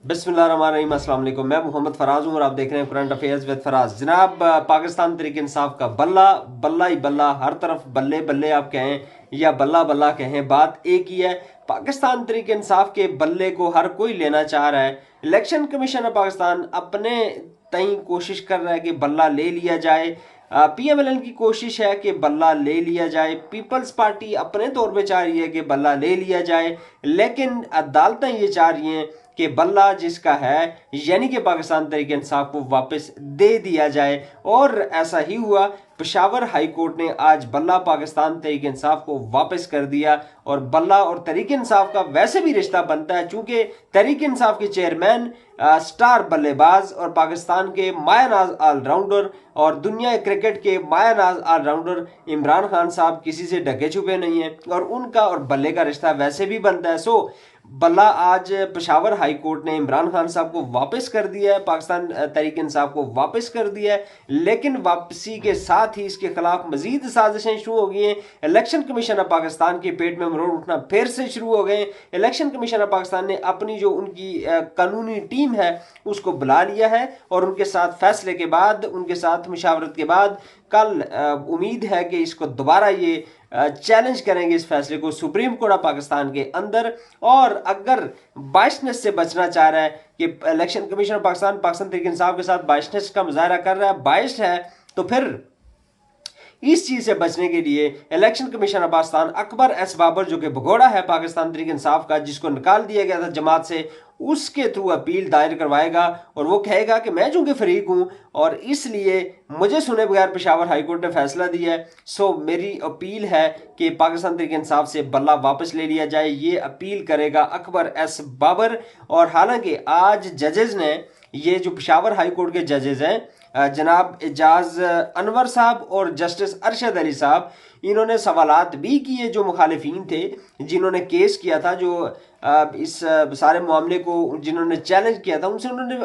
बिस्मिल्लाहिर्रहमानिर्रहीम, अस्सलाम वालेकुम। मैं मोहम्मद फराज हूँ और आप देख रहे हैं करंट अफेयर्स विद फराज। जनाब, पाकिस्तान तहरीक इंसाफ का बल्ला बल्ला ही बल्ला, हर तरफ बल्ले बल्ले आप कहें या बल्ला बल्ला कहें, बात एक ही है। पाकिस्तान तहरीक इंसाफ के बल्ले को हर कोई लेना चाह रहा है। इलेक्शन कमीशन ऑफ पाकिस्तान अपने तई कोशिश कर रहा है कि बल्ला ले लिया जाए। पीएमएलएन की कोशिश है कि बल्ला ले लिया जाए। पीपल्स पार्टी अपने तौर पे चाह रही है कि बल्ला ले लिया जाए, लेकिन अदालतें ये चाह रही हैं कि बल्ला जिसका है यानी कि पाकिस्तान तहरीक इंसाफ को वापस दे दिया जाए। और ऐसा ही हुआ। पेशावर हाई कोर्ट ने आज बल्ला पाकिस्तान तहरीक इंसाफ को वापस कर दिया। और बल्ला और तहरीक इंसाफ का वैसे भी रिश्ता बनता है, चूंकि तहरीक इंसाफ के चेयरमैन स्टार बल्लेबाज और पाकिस्तान के मायानाज ऑलराउंडर और दुनिया क्रिकेट के मायानाज ऑलराउंडर इमरान खान साहब किसी से ढके छुपे नहीं है और उनका और बल्ले का रिश्ता वैसे भी बनता है। सो बल्ला आज पेशावर हाई कोर्ट ने इमरान खान साहब को वापस कर दिया है, पाकिस्तान तहरीक इंसाफ को वापस कर दिया है। लेकिन वापसी के साथ ही इसके खिलाफ मजीद साजिशें शुरू हो गई हैं। इलेक्शन कमीशन ऑफ पाकिस्तान के पेट में मरोड़ उठना फिर से शुरू हो गए। इलेक्शन कमीशन ऑफ पाकिस्तान ने अपनी जो उनकी कानूनी टीम है उसको बुला लिया है और उनके साथ फैसले के बाद, उनके साथ मुशावरत के बाद कल उम्मीद है कि इसको दोबारा ये चैलेंज करेंगे इस फैसले को सुप्रीम कोर्ट ऑफ पाकिस्तान के अंदर। और अगर बाइसनेस से बचना चाह रहा है कि election commission of Pakistan Pakistan Tehreek Insaf के साथ बाइसनेस का मुजाहरा कर रहा है, बाइस्ड है, तो फिर इस चीज से बचने के लिए election commission of Pakistan Akbar S Babar, जो कि भगोड़ा है पाकिस्तान तहरीक इंसाफ का, जिसको निकाल दिया गया था जमात से, उसके थ्रू अपील दायर करवाएगा। और वो कहेगा कि मैं चूंकि फरीक हूं और इसलिए मुझे सुने बगैर पेशावर हाईकोर्ट ने फैसला दिया है, सो मेरी अपील है कि पाकिस्तान तहरीक इंसाफ से बल्ला वापस ले लिया जाए। ये अपील करेगा अकबर एस बाबर। और हालांकि आज जजेस ने, ये जो पेशावर हाई कोर्ट के जजेस हैं, जनाब एजाज अनवर साहब और जस्टिस अरशद अली साहब, इन्होंने सवालात भी किए जो मुखालिफिन थे, जिन्होंने केस किया था, जो इस सारे मामले को जिन्होंने चैलेंज किया था, उनसे उन्होंने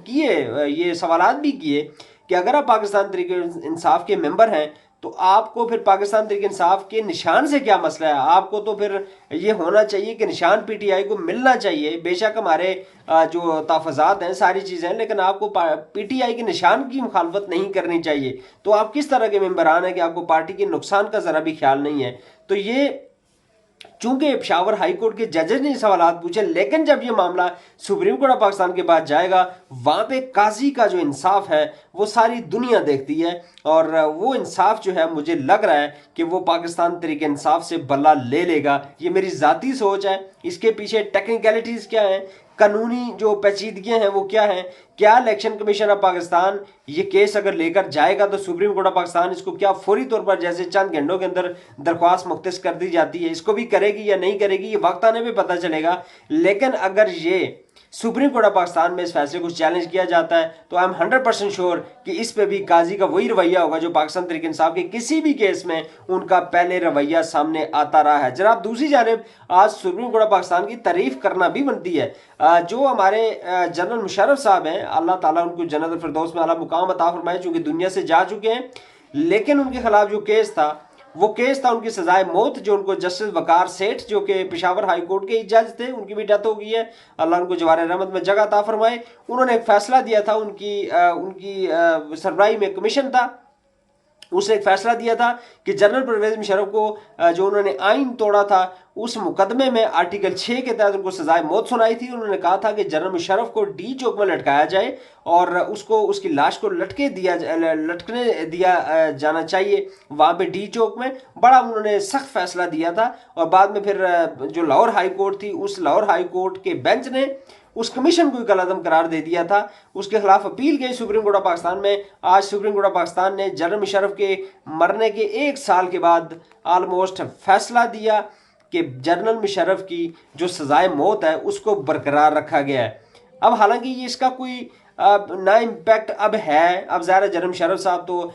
किए ये सवालात भी किए कि अगर आप पाकिस्तान तहरीक इंसाफ के मेंबर हैं तो आपको फिर पाकिस्तान तहरीक इंसाफ के निशान से क्या मसला है। आपको तो फिर ये होना चाहिए कि निशान पीटीआई को मिलना चाहिए। बेशक हमारे जो तहफ़्फ़ुज़ात हैं, सारी चीज़ें हैं, लेकिन आपको पीटीआई के निशान की मुखालफत नहीं करनी चाहिए। तो आप किस तरह के मेंबरान हैं कि आपको पार्टी के नुकसान का ज़रा भी ख्याल नहीं है। तो ये चूंकि पेशावर हाई कोर्ट के जजेस ने सवालात पूछे, लेकिन जब ये मामला सुप्रीम कोर्ट ऑफ पाकिस्तान के पास जाएगा, वहां पे काजी का जो इंसाफ है वो सारी दुनिया देखती है। और वो इंसाफ जो है, मुझे लग रहा है कि वो पाकिस्तान तहरीक इंसाफ से बल्ला ले लेगा। ये मेरी ज़ाती सोच है। इसके पीछे टेक्निकलिटीज़ क्या हैं, कानूनी जो पेचीदगियां हैं वो क्या हैं, क्या इलेक्शन कमीशन ऑफ पाकिस्तान ये केस अगर लेकर जाएगा तो सुप्रीम कोर्ट ऑफ पाकिस्तान इसको क्या फौरी तौर पर जैसे चंद घंटों के अंदर दरख्वास्त मुख्तस कर दी जाती है, इसको भी करेगी या नहीं करेगी, ये वक्त आने पे पता चलेगा। लेकिन अगर ये सुप्रीम कोर्ट ऑफ पाकिस्तान में इस फैसले को चैलेंज किया जाता है तो आई एम 100% श्योर कि इस पे भी काजी का वही रवैया होगा जो पाकिस्तान तहरीक इंसाफ के किसी भी केस में उनका पहले रवैया सामने आता रहा है। जनाब, दूसरी जानिब आज सुप्रीम कोर्ट ऑफ पाकिस्तान की तारीफ करना भी बनती है। जो हमारे जनरल मुशर्रफ साहब हैं, अल्लाह ताला उनको जन्नत फिरदौस में आला मुकाम अता फरमाए, चूंकि दुनिया से जा चुके हैं, लेकिन उनके खिलाफ जो केस था वो केस था उनकी सजाए मौत, जो उनको जस्टिस वकार सेठ, जो कि पेशावर हाई कोर्ट के जज थे, उनकी भी डेथ हो गई है, अल्लाह उनको जवार रहमत में जगह अता फरमाए। उन्होंने एक फैसला दिया था, उनकी सरबराही में कमीशन था, उसने एक फैसला दिया था कि जनरल परवेज मुशर्रफ को जो उन्होंने आइन तोड़ा था उस मुकदमे में आर्टिकल 6 के तहत उनको सजाए मौत सुनाई थी। उन्होंने कहा था कि जनरल मुशर्रफ को डी चौक में लटकाया जाए और उसको, उसकी लाश को लटकने दिया जाना चाहिए वहां पे डी चौक में। बड़ा उन्होंने सख्त फैसला दिया था। और बाद में फिर जो लाहौर हाई कोर्ट थी, उस लाहौर हाई कोर्ट के बेंच ने उस कमीशन को कलअदम करार दे दिया था। उसके खिलाफ अपील गई सुप्रीम कोर्ट ऑफ पाकिस्तान में। आज सुप्रीम कोर्ट ऑफ पाकिस्तान ने जनरल मुशर्रफ के मरने के 1 साल के बाद ऑलमोस्ट फैसला दिया कि जनरल मुशर्रफ की जो सजाए मौत है उसको बरकरार रखा गया है। अब हालांकि ये इसका कोई ना इम्पैक्ट अब है। अब ज़ाहिर जनरल मुशर्रफ साहब तो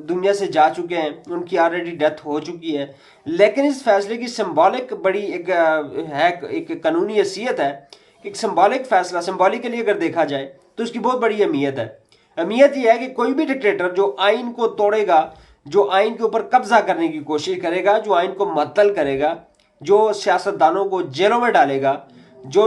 दुनिया से जा चुके हैं, उनकी ऑलरेडी डेथ हो चुकी है, लेकिन इस फैसले की सिंबॉलिक बड़ी एक है, एक कानूनी हैसियत है। एक सिंबॉलिक फैसला, सिंबॉलिकली अगर देखा जाए तो उसकी बहुत बड़ी अहमियत है। अहमियत यह है कि कोई भी डिक्टेटर जो आइन को तोड़ेगा, जो आइन के ऊपर कब्जा करने की कोशिश करेगा, जो आइन को मअतल करेगा, जो सियासतदानों को जेलों में डालेगा, जो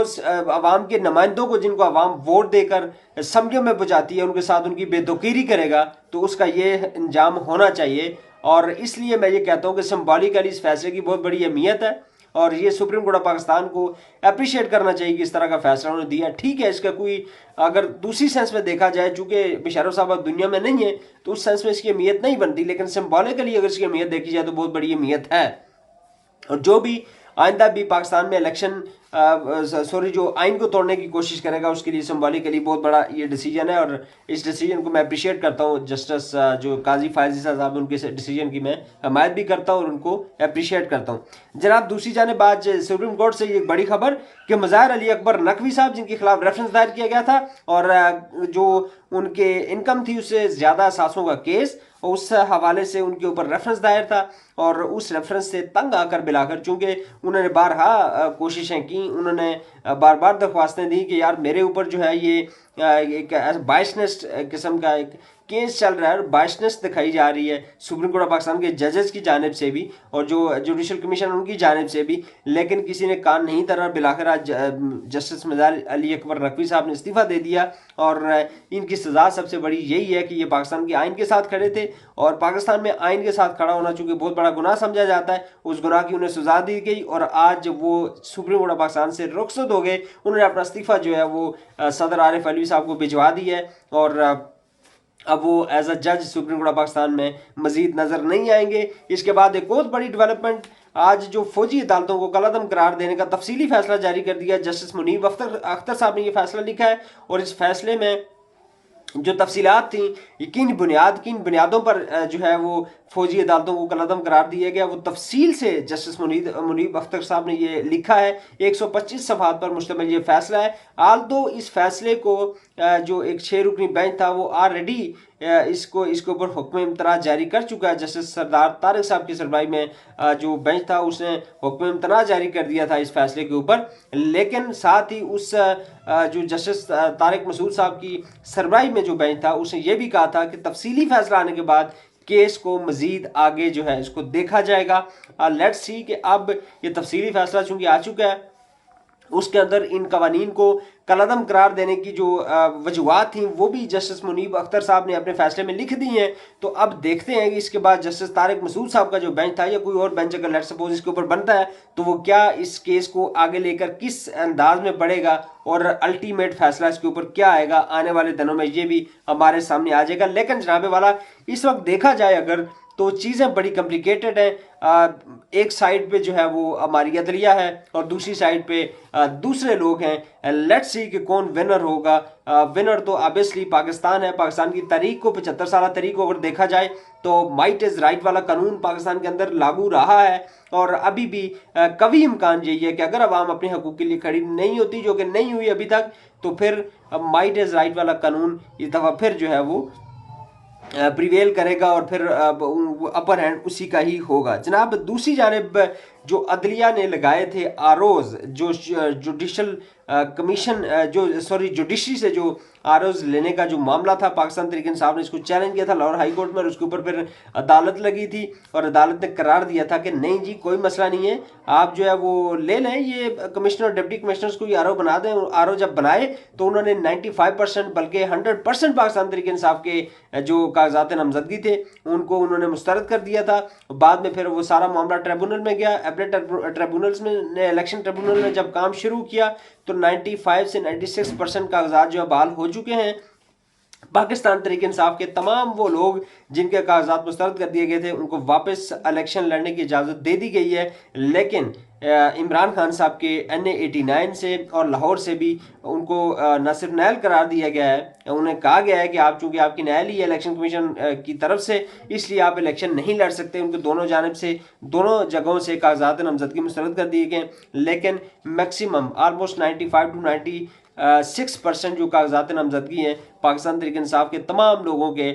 अवाम के नुमाइंदों को, जिनको अवाम वोट देकर समझों में बुझाती है, उनके साथ उनकी बेदखीरी करेगा, तो उसका ये अंजाम होना चाहिए। और इसलिए मैं ये कहता हूँ कि सिंबॉलिकली इस फैसले की बहुत बड़ी अहमियत है और ये सुप्रीम कोर्ट ऑफ पाकिस्तान को अप्रिशिएट करना चाहिए कि इस तरह का फैसला उन्होंने दिया। ठीक है, इसका कोई अगर दूसरी सेंस में देखा जाए, चूंकि मुशर्रफ साहब अब दुनिया में नहीं है, तो उस सेंस में इसकी अहमियत नहीं बनती, लेकिन सिंबॉलिकली अगर इसकी अहमियत देखी जाए तो बहुत बड़ी अहमियत है। और जो भी आइंदा भी पाकिस्तान में इलेक्शन जो आइन को तोड़ने की कोशिश करेगा, उसके लिए सिंबॉलिकली बहुत बड़ा ये डिसीजन है। और इस डिसीजन को मैं अप्रिशिएट करता हूँ, जस्टिस जो काजी फायज ईसा साहब, उनके डिसीजन की मैं हमायत भी करता हूँ और उनको अप्रिशिएट करता हूँ। जनाब, दूसरी जानिब आज सुप्रीम कोर्ट से ये बड़ी खबर कि मज़ाहिर अली अकबर नकवी साहब, जिनके खिलाफ रेफरेंस दायर किया गया था और जो उनके इनकम थी उससे ज़्यादा सासों का केस, उस हवाले से उनके ऊपर रेफरेंस दायर था और उस रेफरेंस से तंग आकर बिलाकर, चूंकि उन्होंने बारहा कोशिशें की, उन्होंने बार बार दरख्वास्तें दी कि यार मेरे ऊपर जो है ये एक बायसनेस किस्म का एक केस चल रहा है और बायसनेस दिखाई जा रही है सुप्रीम कोर्ट ऑफ पाकिस्तान के जजेस की जानिब से भी और जो जुडिशल कमीशन उनकी जानिब से भी, लेकिन किसी ने कान नहीं धरा। बिलाकर आज जस्टिस मज़ाहिर अली अकबर नकवी साहब ने इस्तीफ़ा दे दिया और इनकी सज़ा सबसे बड़ी यही है कि ये पाकिस्तान के आइन के साथ खड़े थे और पाकिस्तान में आइन के साथ खड़ा होना चूँकि बहुत बड़ा गुनाह समझा जाता है, उस गुनाह की उन्हें सज़ा दी गई और आज वो सुप्रीम कोर्ट ऑफ पाकिस्तान से रुखसत हो गए। उन्होंने अपना इस्तीफ़ा जो है वो सदर आरिफ अलवी साहब को भिजवा दी है और अब वो एज अ जज सुप्रीम कोर्ट ऑफ पाकिस्तान में मजीद नजर नहीं आएंगे। इसके बाद एक बहुत बड़ी डेवलपमेंट, आज जो फौजी अदालतों को कलअदम करार देने का तफसीली फैसला जारी कर दिया। जस्टिस मुनीब अख्तर साहब ने यह फैसला लिखा है और इस फैसले में जो तफसीलात थी किन बुनियादों पर जो है वो फौजी अदालतों को कलअदम करार दिया गया, वो तफसील से जस्टिस मुनीब अख्तर साहब ने ये लिखा है। 125 सफ़हात पर मुश्तमिल ये फैसला है। आल्दो इस फैसले को जो एक 6 रुकनी बेंच था वो ऑलरेडी इसके ऊपर हुक्म इम्तना जारी कर चुका है। जस्टिस सरदार तारिक साहब की सरबराही में जो बेंच था उसने हुक्म इम्तना जारी कर दिया था इस फैसले के ऊपर, लेकिन साथ ही उस जो जस्टिस तारिक मसूद साहब की सरबराही में जो बेंच था उसने ये भी कहा था कि तफसीली फैसला आने के बाद केस को मजीद आगे जो है इसको देखा जाएगा। लेट्स सी कि अब ये तफसीली फैसला चूंकि आ चुका है, उसके अंदर इन कवानीन को कलअदम करार देने की जो वजूहात थी वो भी जस्टिस मुनीब अख्तर साहब ने अपने फैसले में लिख दी हैं। तो अब देखते हैं कि इसके बाद जस्टिस तारिक मसूद साहब का जो बेंच था या कोई और बेंच अगर लेट सपोज इसके ऊपर बनता है तो वो क्या इस केस को आगे लेकर किस अंदाज में बढ़ेगा और अल्टीमेट फैसला इसके ऊपर क्या आएगा, आने वाले दिनों में ये भी हमारे सामने आ जाएगा। लेकिन जनाबे वाला, इस वक्त देखा जाए अगर तो चीज़ें बड़ी कॉम्प्लिकेटेड हैं। एक साइड पे जो है वो हमारी अदलिया है और दूसरी साइड पे दूसरे लोग हैं। लेट्स सी कि कौन विनर होगा। विनर तो ऑब्वियसली पाकिस्तान है। पाकिस्तान की तारीख को 75 साल तारीख को अगर देखा जाए तो माइट इज़ राइट वाला कानून पाकिस्तान के अंदर लागू रहा है और अभी भी कभी इम्कान यही है कि अगर अवाम अपने हकूक़ के लिए खड़ी नहीं होती, जो कि नहीं हुई अभी तक, तो फिर माइट इज़ राइट वाला कानून इस दफ़ा फिर जो है वो प्रिवेल करेगा और फिर अपर हैंड उसी का ही होगा। जनाब, दूसरी जानिब जो अदलिया ने लगाए थे आरोज, जो जुडिशल कमीशन जुडिशरी से जो आरोज लेने का जो मामला था, पाकिस्तान तहरीक इंसाफ ने इसको चैलेंज किया था लाहौर हाई कोर्ट में और उसके ऊपर फिर अदालत लगी थी और अदालत ने करार दिया था कि नहीं जी कोई मसला नहीं है, आप जो है वो ले लें, ये कमिश्नर और डिप्टी कमिश्नर्स को आर ओ बना दें। आर ओ जब बनाए तो उन्होंने 95% बल्कि 100% पाकिस्तान तहरीक इंसाफ के जो कागजात नामजदगी थे उनको उन्होंने मुस्तरद कर दिया था। बाद में फिर वो सारा मामला ट्रिब्यूनल में गया। अपने ट्रिब्यूनल्स में इलेक्शन ट्रिब्यूनल ने जब काम शुरू किया तो 95 से 96% कागजात जो है बहाल हो चुके हैं। पाकिस्तान तहरीक इंसाफ के तमाम वो लोग जिनके कागजात मुस्तरद कर दिए गए थे उनको वापस इलेक्शन लड़ने की इजाज़त दे दी गई है, लेकिन इमरान खान साहब के NA-89 से और लाहौर से भी उनको न सिर्फ नायल करार दिया गया है, उन्हें कहा गया है कि आप चूंकि आपकी नायल ही है इलेक्शन कमीशन की तरफ से, इसलिए आप इलेक्शन नहीं लड़ सकते। उनके दोनों जानिब से दोनों जगहों से कागजात नामजदगी मुस्तरद कर दिए गए, लेकिन मैक्सिमम ऑलमोस्ट 95 टू 96% जो कागजात नामजदगी हैं पाकिस्तान तहरीक इंसाफ के तमाम लोगों के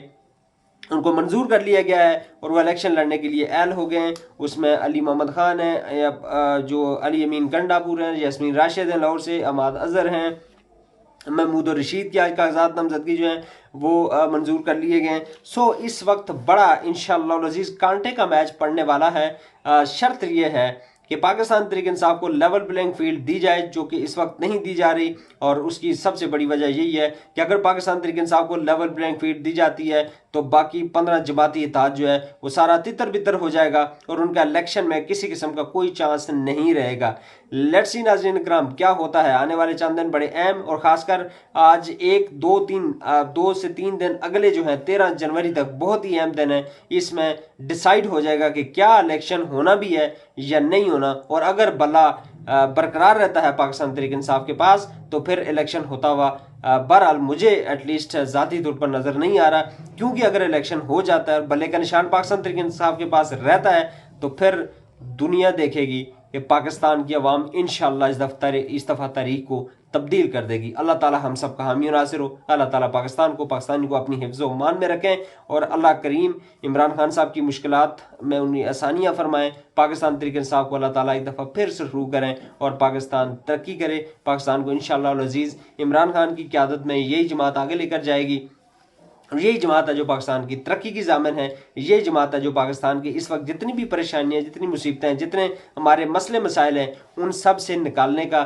उनको मंजूर कर लिया गया है और वो इलेक्शन लड़ने के लिए एल हो गए हैं। उसमें अली मोहम्मद खान है, या जो अली अमीन गंडापुर हैं, यास्मीन राशिद हैं लाहौर से, अमाद अजहर हैं, महमूद रशीद की आज कागजात नामजदगी जो हैं वो मंजूर कर लिए गए हैं। सो इस वक्त बड़ा इंशाअल्लाह अज़ीज़ कांटे का मैच पड़ने वाला है। शर्त यह है कि पाकिस्तान तहरीक इंसाफ को लेवल प्लेइंग फील्ड दी जाए, जो कि इस वक्त नहीं दी जा रही। और उसकी सबसे बड़ी वजह यही है कि अगर पाकिस्तान तहरीक इंसाफ को लेवल प्लेइंग फील्ड दी जाती है तो बाकी 15 जमाती इत्तेहाद जो है वो सारा तितर बितर हो जाएगा और उनका इलेक्शन में किसी किस्म का कोई चांस नहीं रहेगा। लेट्स सी नाज़रीन इकराम क्या होता है। आने वाले चंद दिन बड़े अहम और खासकर आज 2 से 3 दिन अगले जो है 13 जनवरी तक बहुत ही अहम दिन है। इसमें डिसाइड हो जाएगा कि क्या इलेक्शन होना भी है या नहीं होना। और अगर बल्ला बरकरार रहता है पाकिस्तान तहरीक इंसाफ के पास तो फिर इलेक्शन होता हुआ बहरहाल मुझे एटलीस्ट ज़ाती तौर पर नज़र नहीं आ रहा, क्योंकि अगर इलेक्शन हो जाता है और बल्ले का निशान पाकिस्तान तहरीक इंसाफ के पास रहता है तो फिर दुनिया देखेगी कि पाकिस्तान की अवाम इंशाअल्लाह इस दफ़ा तारीख को तब्दील कर देगी। अल्लाह ताला हम सब का हामी और नासिर हो। अल्लाह ताला पाकिस्तानी को अपनी हिफ्ज़ व अमान में रखें और अल्लाह करीम इमरान खान साहब की मुश्किलात में उन्हें आसानियाँ फरमाएँ। पाकिस्तान तहरीक इंसाफ को अल्लाह ताला एक दफ़ा फिर से शुरू करें और पाकिस्तान तरक्की करे। पाकिस्तान को इंशाअल्लाह अज़ीज़ इमरान खान की क़यादत में यही जमात आगे लेकर जाएगी। यही जमात है जो पाकिस्तान की तरक्की की जामिन है। ये जमात है जो पाकिस्तान की इस वक्त जितनी भी परेशानियाँ, जितनी मुसीबतें हैं, जितने हमारे मसले मसाइल हैं, उन सब से निकालने का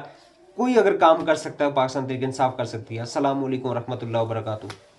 कोई अगर काम कर सकता है पाकिस्तान तहरीक इंसाफ कर सकती है। अस्सलामु अलैकुम रहमतुल्लाहि व बरकातुहू।